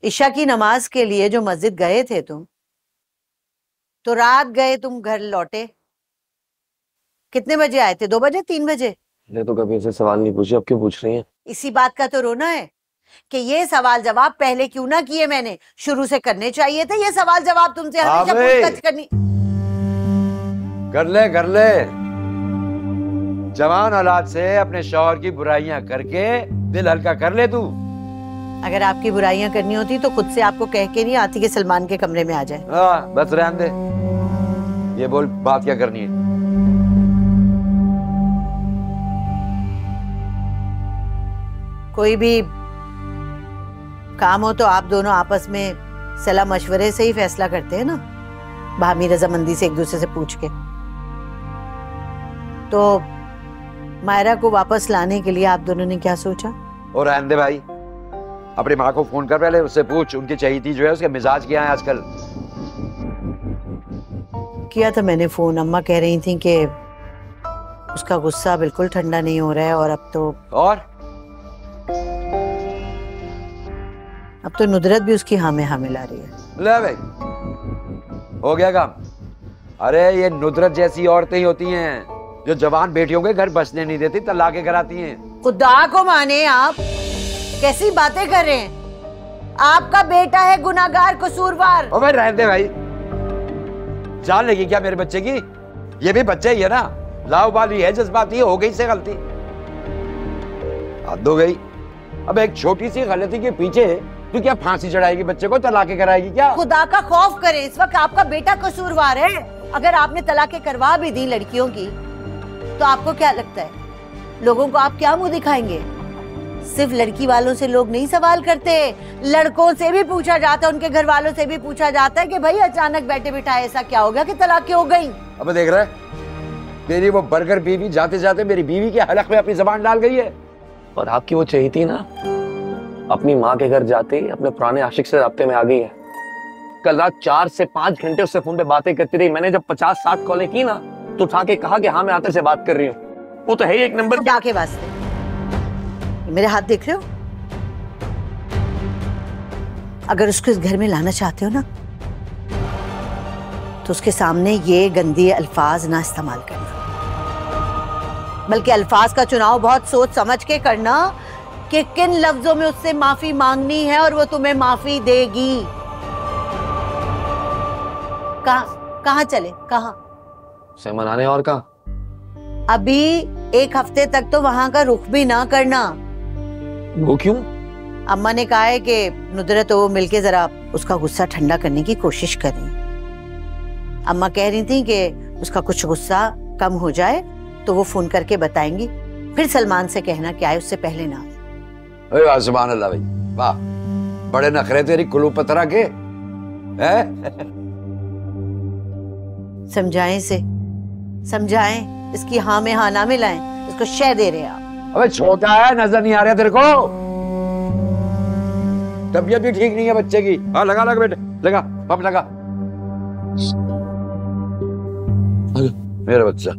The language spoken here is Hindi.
ईशा की नमाज के लिए जो मस्जिद गए थे तुम, तो रात गए, तुम घर लौटे कितने बजे आए थे? 2 बजे, 3 बजे? मैंने तो कभी ऐसे सवाल नहीं पूछे, अब क्यों पूछ रही हैं? इसी बात का तो रोना है कि ये सवाल जवाब पहले क्यों ना किए, मैंने शुरू से करने चाहिए थे ये सवाल जवाब तुमसे हमेशा पूछताछ करनी। कर ले जवान औलाद से अपने शौहर की बुराइयां करके दिल हल्का कर ले तू। अगर आपकी बुराइयां करनी होती तो खुद से आपको कह के नहीं आती कि सलमान के कमरे में आ जाए। हाँ बस रहने दे, ये बोल बात क्या करनी है। कोई भी काम हो तो आप दोनों आपस में सलाह मशवरे से ही फैसला करते हैं ना, बाहमी रजामंदी से एक दूसरे से पूछ के। तो मायरा को वापस लाने के लिए आप दोनों ने क्या सोचा? और रहने दे भाई, अपनी माँ को फोन कर, पहले उससे पूछ उनकी चहेती जो है उसके मिजाज क्या है आजकल। किया था मैंने फोन, अम्मा कह रही थी कि उसका गुस्सा बिल्कुल ठंडा नहीं हो रहा है और अब तो नुदरत भी उसकी हाँ में हाँ मिला रही है। ले भाई हो गया काम। अरे ये नुदरत जैसी औरतें ही होती हैं जो जवान बेटियों के घर बसने नहीं देती, तलाके कराती हैं। खुदा को माने, आप कैसी बातें कर रहे हैं? आपका बेटा है गुनाहगार, कसूरवार। ओ भाई रहने दे भाई, जान लेगी क्या मेरे बच्चे की? ये भी बच्चा ही है ना, लावाबाली है, जज्बाती है, हो गई से गलती, हद हो गई। अब एक छोटी सी गलती के पीछे तू क्या फांसी चढ़ाएगी बच्चे को, तलाके कराएगी क्या? खुदा का खौफ करें, इस वक्त आपका बेटा कसूरवार है। अगर आपने तलाके करवा भी दी लड़कियों की तो आपको क्या लगता है लोगों को आप क्या मुंह दिखाएंगे? सिर्फ लड़की वालों से लोग नहीं सवाल करते, लड़कों से भी पूछा जाता है, उनके घर वालों से भी पूछा जाता है कि भाई अचानक बैठे बिठाए ऐसा क्या हो गया कि तलाक हो गई। अब देख रहा है तेरी वो बर्गर बीवी जाते जाते मेरी बीवी के हलक में अपनी जबान डाल गई है। और आपकी वो चहेती ना अपनी माँ के घर जाते ही अपने पुराने आशिक से राब्ते में आ गई है। कल रात 4 से 5 घंटे उससे फोन पे बातें करती रही। मैंने जब 50-60 कॉलें की ना तो उठा के कहा कि हाँ मैं आते से बात कर रही हूँ। वो तो है ही एक नंबर के वास्ते। मेरे हाथ देख रहे हो? अगर उसको इस घर में लाना चाहते हो ना तो उसके सामने ये गंदे अल्फाज ना इस्तेमाल करना, बल्कि अल्फाज का चुनाव बहुत सोच समझ के करना कि किन लफ्जों में उससे माफी मांगनी है और वो तुम्हें माफी देगी। कहाँ चले? कहाँ से मनाने? और कहाँ? अभी 1 हफ्ते तक तो वहां का रुख भी ना करना। वो क्यों? अम्मा ने कहा है कि नुदरत वो मिलके जरा उसका गुस्सा ठंडा करने की कोशिश करें। अम्मा कह रही थी कि उसका कुछ गुस्सा कम हो जाए तो वो फोन करके बताएंगी, फिर सलमान से कहना कि आए उससे पहले ना। अरे सुभान अल्लाह भाई, वाह बड़े नखरे तेरी कुलू पतरा के हैं। समझाएं से समझाएं, इसकी हाँ में हाँ ना मिलाएं, इसको शह दे रहे हैं आप। अबे छोटा है, नजर नहीं आ रहा तेरे को? तबीयत भी ठीक नहीं है बच्चे की। हाँ लगा लगा बेटे, लगा पंप लगा। मेरा बच्चा